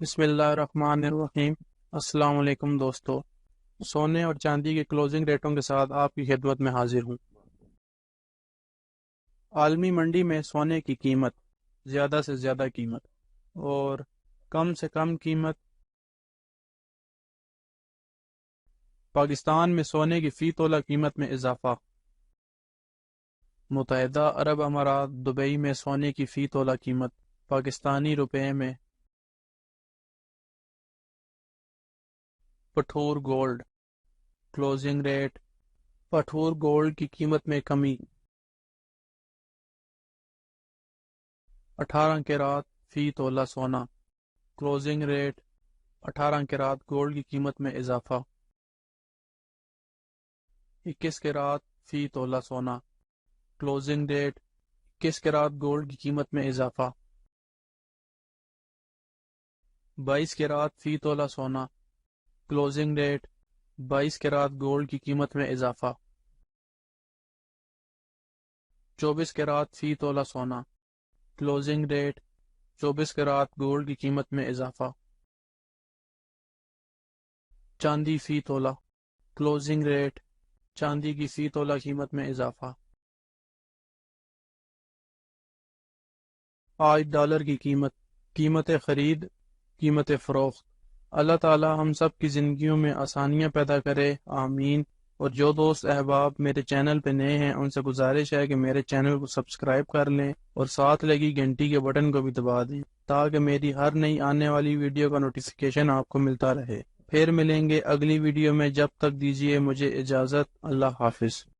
بسم اللہ الرحمن الرحیم۔ السلام علیکم دوستو، سونے اور چاندی کے کلوزنگ ریٹوں کے ساتھ آپ کی خدمت میں حاضر ہوں۔ عالمی منڈی میں سونے کی قیمت، زیادہ سے زیادہ قیمت اور کم سے کم قیمت۔ پاکستان میں سونے کی فی تولہ قیمت میں اضافہ۔ متحدہ عرب امارات دبئی میں سونے کی فی تولہ قیمت پاکستانی روپے میں۔ پٹھور گولڈ کلوزنگ ریٹ۔ پٹھور گولڈ کی قیمت میں کمی۔ 18 کیرات فی تولہ سونا کلوزنگ ریٹ۔ 18 کیرات گولڈ کی قیمت میں اضافہ۔ 21 کیرات فی تولہ سونا کلوزنگ ریٹ۔ 21 کیرات گولڈ کی قیمت میں اضافہ۔ 22 کیرات فی تولہ سونا کلوزنگ ریٹ۔ 22 کیرات گولڈ کی قیمت میں اضافہ۔ 24 کیرات فی تولہ سونا کلوزنگ ریٹ۔ 24 کیرات گولڈ کی قیمت میں اضافہ۔ چاندی فی تولہ کلوزنگ ریٹ۔ چاندی کی فی تولہ قیمت میں اضافہ۔ آج ڈالر کی قیمت خرید، قیمت فروخت۔ اللہ تعالی ہم سب کی زندگیوں میں آسانیاں پیدا کرے، آمین۔ اور جو دوست احباب میرے چینل پہ نئے ہیں ان سے گزارش ہے کہ میرے چینل کو سبسکرائب کر لیں اور ساتھ لگی گھنٹی کے بٹن کو بھی دبا دیں تاکہ میری ہر نئی آنے والی ویڈیو کا نوٹیفیکیشن آپ کو ملتا رہے۔ پھر ملیں گے اگلی ویڈیو میں، جب تک دیجیے مجھے اجازت۔ اللہ حافظ۔